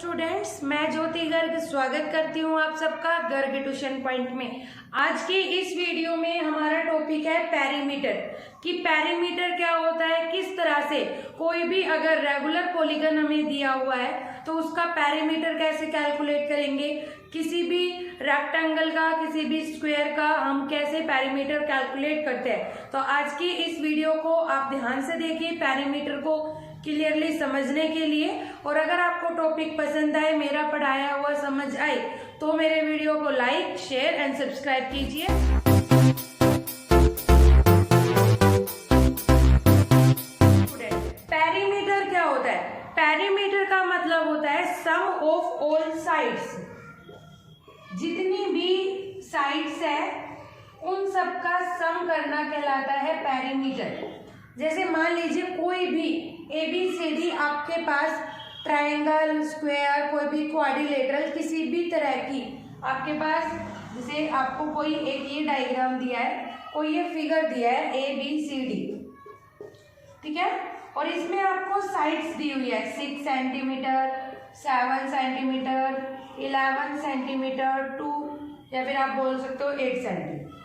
Students, मैं ज्योति गर्ग स्वागत करती हूँ आप सबका गर्ग ट्यूशन पॉइंट में। आज की इस वीडियो में हमारा टॉपिक है पेरीमीटर कि पेरीमीटर क्या होता है, किस तरह से कोई भी अगर रेगुलर पॉलीगन हमें दिया हुआ है तो उसका पेरीमीटर कैसे कैलकुलेट करेंगे, किसी भी रेक्टेंगल का किसी भी स्क्वायर का हम कैसे पेरीमीटर कैलकुलेट करते हैं। तो आज की इस वीडियो को आप ध्यान से देखिए पेरीमीटर को क्लियरली समझने के लिए। और अगर आपको टॉपिक पसंद आए, मेरा पढ़ाया हुआ समझ आए, तो मेरे वीडियो को लाइक शेयर एंड सब्सक्राइब कीजिए। पेरीमीटर क्या होता है? पेरीमीटर का मतलब होता है सम ऑफ ऑल साइड्स। जितनी भी साइड्स है उन सबका सम करना कहलाता है पेरीमीटर। जैसे मान लीजिए कोई भी ABCD आपके पास ट्रायंगल, स्क्वायर, कोई भी क्वाड्रिलेटरल किसी भी तरह की आपके पास, जैसे आपको कोई एक ये डायग्राम दिया है, कोई ये फिगर दिया है ABCD, ठीक है, और इसमें आपको साइड्स दी हुई है 6 सेंटीमीटर, 7 सेंटीमीटर, 11 सेंटीमीटर, 2 या फिर आप बोल सकते हो 8 सेंटीमीटर।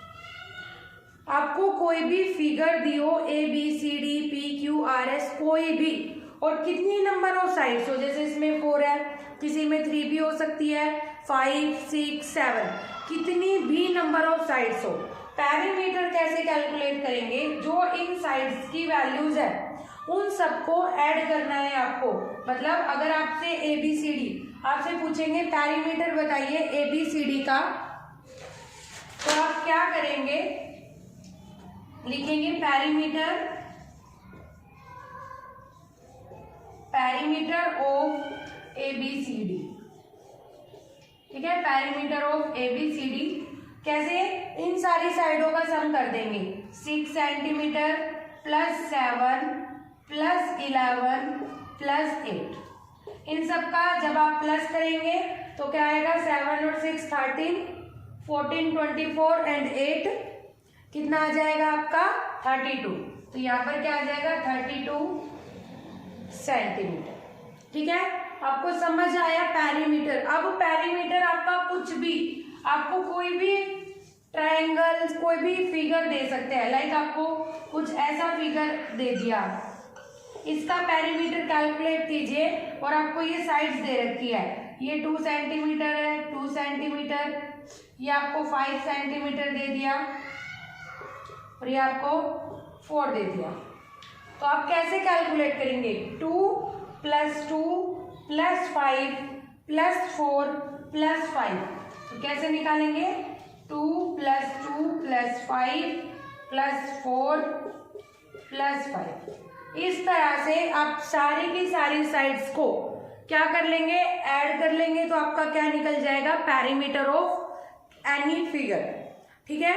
आपको कोई भी फिगर दी हो ABCD PQRS कोई भी, और कितनी नंबर ऑफ साइड्स हो, जैसे इसमें 4 है, किसी में 3 भी हो सकती है, 5, 6, 7, कितनी भी नंबर ऑफ साइड्स हो, पेरीमीटर कैसे कैलकुलेट करेंगे? जो इन साइड्स की वैल्यूज है उन सबको ऐड करना है आपको। मतलब अगर आपसे ABCD आपसे पूछेंगे पेरीमीटर बताइए ABCD का, तो आप क्या करेंगे? लिखेंगे पेरीमीटर ऑफ ABCD, ठीक है, पेरीमीटर ऑफ ABCD कैसे? इन सारी साइडों का सम कर देंगे, 6 सेंटीमीटर प्लस 7 प्लस 11 प्लस 8। इन सब का जब आप प्लस करेंगे तो क्या आएगा? 7 और 6 13, 14 24 एंड 8 कितना आ जाएगा आपका? 32। तो यहाँ पर क्या आ जाएगा? 32 सेंटीमीटर, ठीक है। आपको समझ आया पेरीमीटर। अब पेरीमीटर आपका कुछ भी, आपको कोई भी ट्रायंगल, कोई भी फिगर दे सकते हैं। लाइक आपको कुछ ऐसा फिगर दे दिया, इसका पेरीमीटर कैलकुलेट कीजिए, और आपको ये साइड्स दे रखी है, ये 2 सेंटीमीटर है, 2 सेंटीमीटर, ये आपको 5 सेंटीमीटर दे दिया, और ये आपको 4 दे दिया। तो आप कैसे कैलकुलेट करेंगे? 2 + 2 + 5 + 4 + 5। तो कैसे निकालेंगे? 2 + 2 + 5 + 4 + 5। इस तरह से आप सारी की सारी साइड्स को क्या कर लेंगे? ऐड कर लेंगे, तो आपका क्या निकल जाएगा? पेरीमीटर ऑफ एनी फिगर, ठीक है,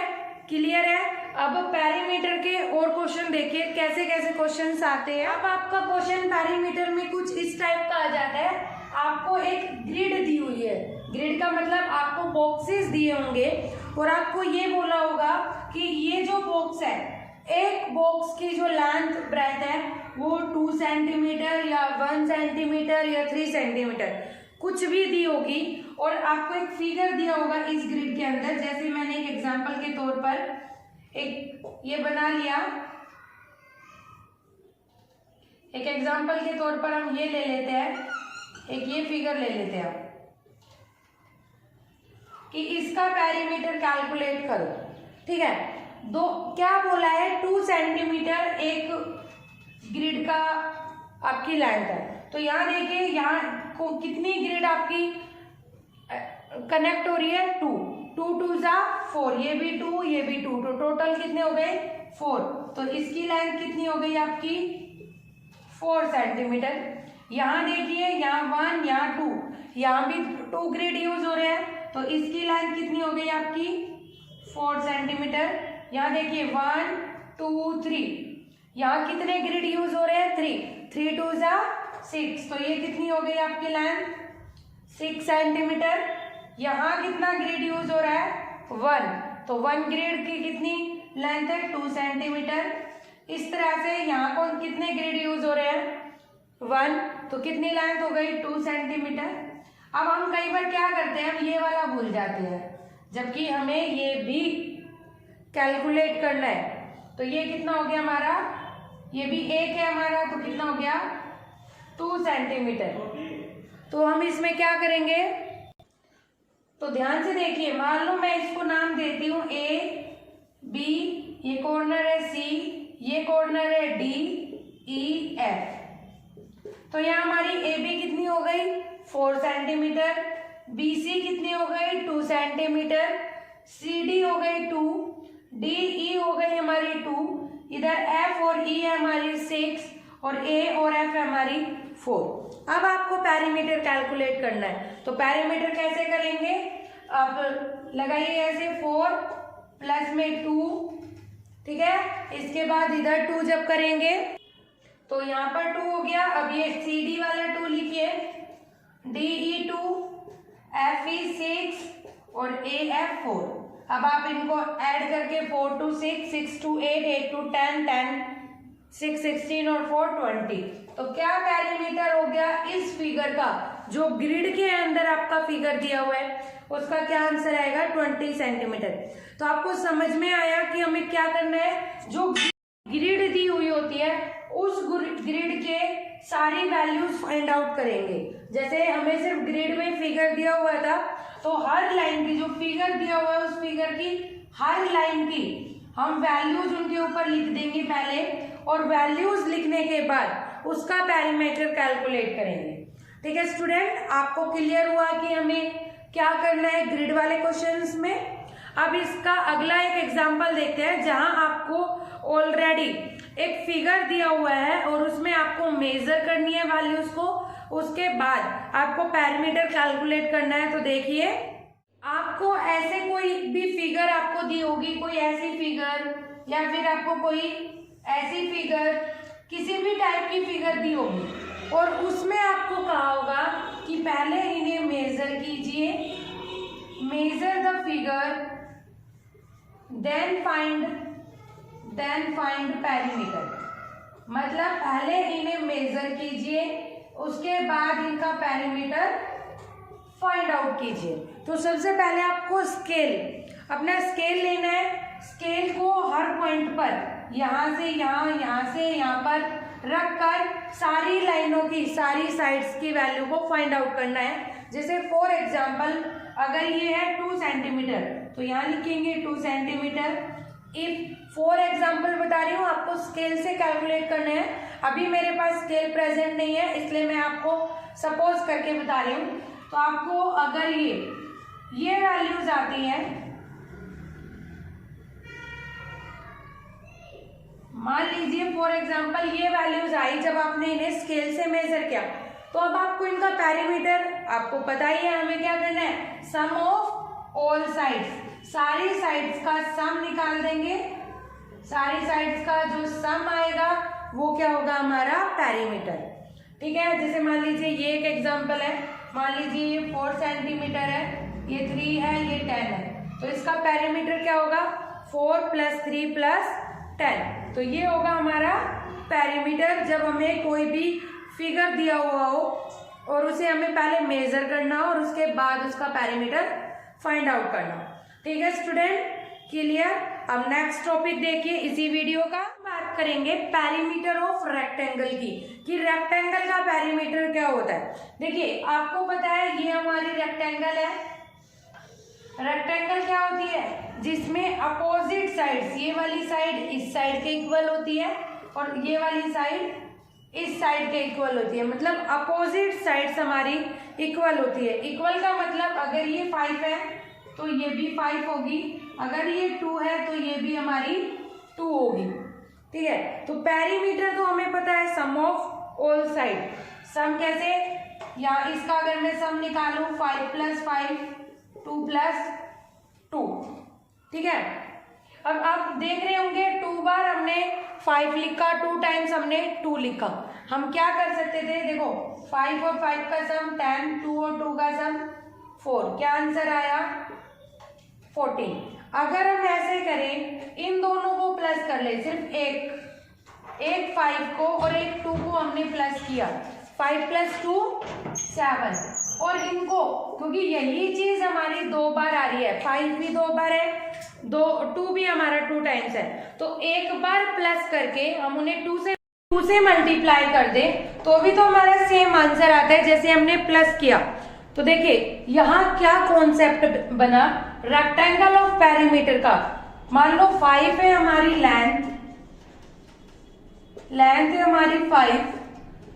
क्लियर है। अब पेरीमीटर के और क्वेश्चन देखिए कैसे कैसे क्वेश्चंस आते हैं। अब आपका क्वेश्चन पेरीमीटर में कुछ इस टाइप का आ जाता है। आपको एक ग्रिड दी हुई है, ग्रिड का मतलब आपको बॉक्सेस दिए होंगे, और आपको ये बोला होगा कि ये जो बॉक्स है, एक बॉक्स की जो लेंथ ब्रेथ है वो 2 सेंटीमीटर या 1 सेंटीमीटर या 3 सेंटीमीटर कुछ भी दी होगी, और आपको एक फिगर दिया होगा इस ग्रिड के अंदर। जैसे मैंने एक एग्जांपल के तौर पर एक ये बना लिया, एक एग्जांपल के तौर पर हम ये ले लेते हैं, एक ये फिगर ले लेते हैं कि इसका पेरीमीटर कैलकुलेट करो, ठीक है। दो क्या बोला है? 2 सेंटीमीटर एक ग्रिड का आपकी लेंथ है। तो यहाँ देखिए, यहाँ को कितनी ग्रिड आपकी कनेक्ट हो रही है? 2 2 2 4, ये भी 2 ये भी 2, तो टोटल कितने हो गए? 4। तो इसकी लेंथ कितनी हो गई आपकी? 4 सेंटीमीटर। यहाँ देखिए, यहाँ 1 यहाँ 2, यहाँ भी 2 ग्रिड यूज हो रहे हैं, तो इसकी लेंथ कितनी हो गई आपकी? 4 सेंटीमीटर। यहाँ देखिए 1 2 3, यहाँ कितने ग्रिड यूज हो रहे हैं? 3 3 2 6, तो ये कितनी हो गई आपकी लेंथ? 6 सेंटीमीटर। यहाँ कितना ग्रिड यूज हो रहा है? 1, तो 1 ग्रिड की कितनी लेंथ है? 2 सेंटीमीटर। इस तरह से यहाँ को कितने ग्रिड यूज हो रहे हैं? 1, तो कितनी लेंथ हो गई 2 सेंटीमीटर। अब हम कई बार क्या करते हैं, हम ये वाला भूल जाते हैं, जबकि हमें ये भी कैलकुलेट करना है। तो ये कितना हो गया हमारा, ये भी 1 है हमारा, तो कितना हो गया 2 सेंटीमीटर। तो हम इसमें क्या करेंगे, तो ध्यान से देखिए, मान लो मैं इसको नाम देती हूँ A B, ये कॉर्नर है C, ये कॉर्नर है D E F। तो यहाँ हमारी AB कितनी हो गई 4 सेंटीमीटर, BC कितनी हो गई 2 सेंटीमीटर, CD हो गई 2, DE हो गई हमारी 2, इधर F और E है हमारी 6 और A और F है हमारी 4। अब आपको पेरीमीटर कैलकुलेट करना है, तो पेरीमीटर कैसे करेंगे, अब लगाइए ऐसे 4 प्लस में 2, ठीक है। इसके बाद इधर 2 जब करेंगे तो यहाँ पर 2 हो गया। अब ये CD वाला 2 लिखिए, DE 2, FE 6 और AF 4। अब आप इनको ऐड करके 4 to 6, 6 to 8, 8 to 10, 10, 6 16 और 4 20। तो क्या पेरीमीटर हो गया इस फिगर का, जो ग्रिड के अंदर आपका फिगर दिया हुआ है उसका क्या आंसर आएगा 20 सेंटीमीटर। तो आपको समझ में आया कि हमें क्या करना है, जो ग्रिड दी हुई होती है उस ग्रिड के सारी वैल्यूज फाइंड आउट करेंगे। जैसे हमें सिर्फ ग्रिड में फिगर दिया हुआ था, तो हर लाइन की जो फिगर दिया हुआ है उस फिगर की हर लाइन की हम वैल्यूज उनके ऊपर लिख देंगे पहले, और वैल्यूज लिखने के बाद उसका पेरीमीटर कैलकुलेट करेंगे। ठीक है स्टूडेंट, आपको क्लियर हुआ कि हमें क्या करना है ग्रिड वाले क्वेश्चंस में। अब इसका अगला एक एग्जांपल देखते हैं, जहां आपको ऑलरेडी एक फिगर दिया हुआ है और उसमें आपको मेजर करनी है वैल्यूज को, उसके बाद आपको पेरीमीटर कैलकुलेट करना है। तो देखिए, आपको ऐसे कोई भी फिगर आपको दी होगी, कोई ऐसी फिगर या फिर आपको कोई ऐसी फिगर, किसी भी टाइप की फिगर दी होगी और उसमें आपको कहा होगा कि पहले इन्हें मेजर कीजिए, measure the figure, then find perimeter. मतलब पहले इन्हें मेजर कीजिए, उसके बाद इनका पेरीमीटर फाइंड आउट कीजिए। तो सबसे पहले आपको अपना स्केल लेना है। स्केल को हर पॉइंट पर यहाँ से यहाँ से यहाँ पर रख कर सारी लाइनों की सारी साइड्स की वैल्यू को फाइंड आउट करना है। जैसे फॉर एग्जाम्पल, अगर ये है 2 सेंटीमीटर तो यहाँ लिखेंगे 2 सेंटीमीटर। इफ फॉर एग्जाम्पल बता रही हूँ, आपको स्केल से कैलकुलेट करना है। अभी मेरे पास स्केल प्रेजेंट नहीं है, इसलिए मैं आपको सपोज करके बता रही हूँ। तो आपको अगर ये वैल्यूज आती हैं, मान लीजिए फॉर एग्जाम्पल ये वैल्यूज आई, जब आपने इन्हें स्केल से मेजर किया, तो अब आपको इनका पेरीमीटर आपको पता ही है, हमें क्या करना है, सम ऑफ ऑल साइड्स, सारी साइड्स का सम निकाल देंगे। सारी साइड्स का जो सम आएगा वो क्या होगा हमारा पेरीमीटर। ठीक है, जैसे मान लीजिए ये एक एग्जांपल है, मान लीजिए ये 4 सेंटीमीटर है, ये 3 है, ये 10 है, तो इसका पेरीमीटर क्या होगा 4 + 3 + 10। तो ये होगा हमारा पेरीमीटर जब हमें कोई भी फिगर दिया हुआ हो और उसे हमें पहले मेजर करना हो और उसके बाद उसका पेरीमीटर फाइंड आउट करना। ठीक है स्टूडेंट, क्लियर। अब नेक्स्ट टॉपिक देखिए इसी वीडियो का, बात करेंगे पेरीमीटर ऑफ रेक्टेंगल की, कि रेक्टेंगल का पेरीमीटर क्या होता है। देखिए आपको पता है ये हमारी रेक्टेंगल है। रेक्टेंगल क्या होती है, जिसमें अपोजिट साइड्स, ये वाली साइड इस साइड के इक्वल होती है और ये वाली साइड इस साइड के इक्वल होती है। मतलब अपोजिट साइड्स हमारी इक्वल होती है। इक्वल का मतलब अगर ये 5 है तो ये भी 5 होगी, अगर ये 2 है तो ये भी हमारी 2 होगी। ठीक है, तो पेरीमीटर तो हमें पता है सम ऑफ ऑल साइड। सम कैसे, या इसका अगर मैं सम निकालूं 5 + 5 2 + 2। ठीक है, अब आप देख रहे होंगे 2 बार हमने 5 लिखा, 2 टाइम्स हमने 2 लिखा। हम क्या कर सकते थे, देखो 5 और 5 का सम 10, 2 और 2 का सम 4, क्या आंसर आया 14। अगर हम ऐसे करें, इन दोनों को प्लस कर ले, सिर्फ एक एक 5 को और एक 2 को हमने प्लस किया, 5 + 2 7, और इनको क्योंकि यही चीज हमारी 2 बार आ रही है, 5 भी 2 बार है, 2 भी हमारा 2 टाइम्स है, तो एक बार प्लस करके हम उन्हें 2 से मल्टीप्लाई कर दे तो भी तो हमारा सेम आंसर आता है जैसे हमने प्लस किया। तो देखिए यहाँ क्या कॉन्सेप्ट बना, रेक्टेंगल ऑफ पेरीमीटर का। मान लो 5 है हमारी लेंथ है हमारी 5,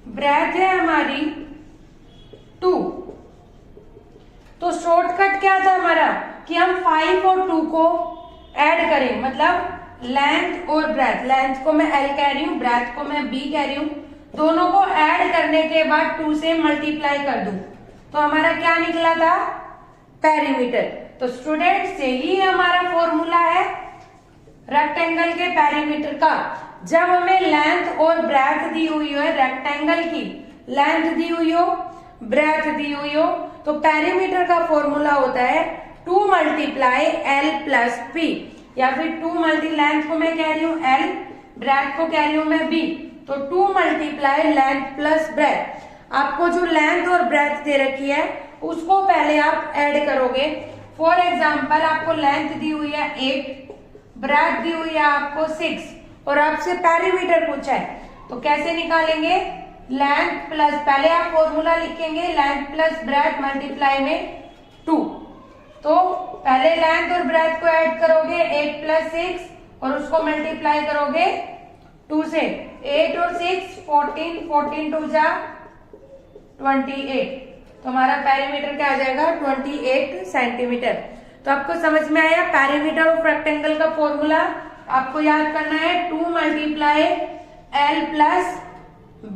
ब्रेथ है हमारी 2। तो शॉर्टकट क्या था हमारा कि हम 5 और 2 को ऐड करें, मतलब लेंथ और ब्रेथ, लेंथ को मैं L कह रही हूँ, ब्रेथ को मैं B कह रही हूँ, दोनों को ऐड करने के बाद 2 से मल्टीप्लाई कर दूं तो हमारा क्या निकला था, पेरीमीटर। तो स्टूडेंट्स यही हमारा फॉर्मूला है रेक्टेंगल के पेरीमीटर का। जब हमें लेंथ और ब्रेथ दी हुई है, रेक्टेंगल की लेंथ दी हुई हो, ब्रेथ दी हुई हो, तो पेरीमीटर का फॉर्मूला होता है 2 × L + P, या फिर 2 लेंथ को मैं कह रही हूँ L, ब्रेथ को कह रही हूँ मैं B, तो 2 × लेंथ + ब्रेथ। आपको जो लेंथ और ब्रेथ दे रखी है उसको पहले आप ऐड करोगे। फॉर एग्जाम्पल आपको लेंथ दी हुई है 8, ब्रेथ दी हुई है आपको 6 और आपसे पेरीमीटर पूछा है, तो कैसे निकालेंगे, लेंथ प्लस, पहले आप फॉर्मूला लिखेंगे लेंथ + ब्रेथ मल्टीप्लाई में 2, तो पहले लेंथ और ब्रेथ को ऐड करोगे 8 + 6 और उसको मल्टीप्लाई करोगे 2 से, 8 और 6 14, 14 × 2 = 28, तो हमारा पेरीमीटर क्या आ जाएगा 28 सेंटीमीटर। तो आपको समझ में आया पेरीमीटर ऑफ रेक्टेंगल का फॉर्मूला। आपको याद करना है 2 × L + B,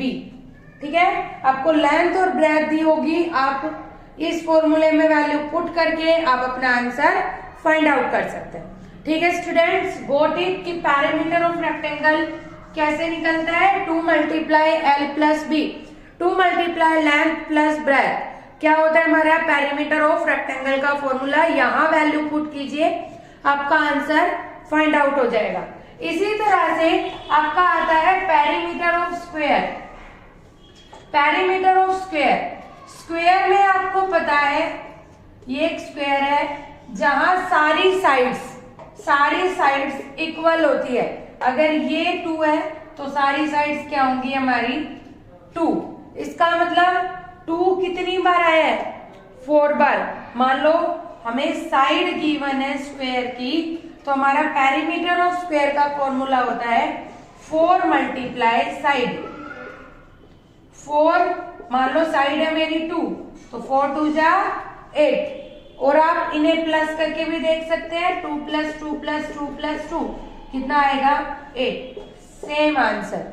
ठीक है। आपको लेंथ और ब्रेथ दी होगी, आप इस फॉर्मूले में वैल्यू पुट करके आप अपना आंसर फाइंड आउट कर सकते हैं, ठीक है स्टूडेंट्स। गॉट इट कि पेरीमीटर ऑफ रेक्टेंगल कैसे निकलता है, 2 × L + B, 2 × लेंथ + ब्रेथ क्या होता है हमारा पेरीमीटर ऑफ रेक्टेंगल का फॉर्मूला। यहाँ वैल्यू पुट कीजिए, आपका आंसर फाइंड आउट हो जाएगा। इसी तरह से आपका आता है perimeter of square. Perimeter of square, square में आपको पता है ये एक स्क्वायर है जहां सारी साइड्स इक्वल होती है। अगर ये 2 है तो सारी साइड्स क्या होंगी हमारी 2। इसका मतलब 2 कितनी बार आया है, 4 बार। मान लो हमें साइड गिवन है स्क्वायर की, तो हमारा पेरीमीटर ऑफ स्क्वायर का फॉर्मूला होता है 4 × साइड। 4 मान लो साइड है मेरी 2, तो 4 × 2 = 8, और आप इन्हें प्लस करके भी देख सकते हैं, 2 + 2 + 2 + 2 कितना आएगा 8, सेम आंसर।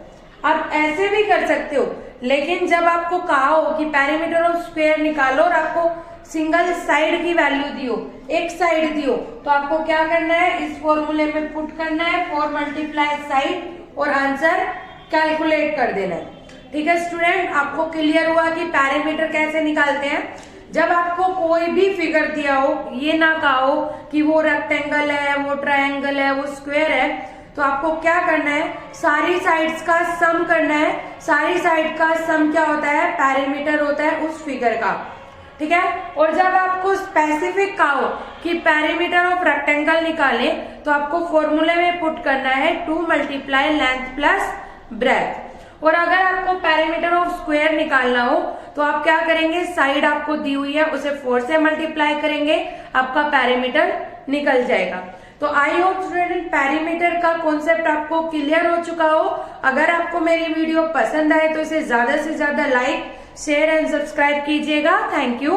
आप ऐसे भी कर सकते हो, लेकिन जब आपको कहा हो कि पेरीमीटर ऑफ स्क्वायर निकालो और आपको सिंगल साइड की वैल्यू दियो, एक साइड दियो, तो आपको क्या करना है, इस फॉर्मूले में पुट करना है 4 × साइड और आंसर कैलकुलेट कर देना है, ठीक है स्टूडेंट। आपको क्लियर हुआ कि पेरीमीटर कैसे निकालते हैं। जब आपको कोई भी फिगर दिया हो, ये ना कहा हो कि वो रेक्टेंगल है, वो ट्रायंगल है, वो स्क्वायर है, तो आपको क्या करना है, सारी साइड्स का सम करना है। सारी साइड का सम क्या होता है, पेरीमीटर होता है उस फिगर का, ठीक है। और जब आपको स्पेसिफिक कहा हो कि पेरीमीटर ऑफ रेक्टेंगल निकाले, तो आपको फॉर्मूले में पुट करना है 2 × लेंथ + ब्रेथ। और अगर आपको पेरीमीटर ऑफ स्क्वायर निकालना हो तो आप क्या करेंगे, साइड आपको दी हुई है उसे 4 से मल्टीप्लाई करेंगे, आपका पेरीमीटर निकल जाएगा। तो आई होप स्टूडेंट पेरीमीटर का कॉन्सेप्ट आपको क्लियर हो चुका हो। अगर आपको मेरी वीडियो पसंद आए तो इसे ज्यादा से ज्यादा लाइक, शेयर एंड सब्सक्राइब कीजिएगा। Thank you.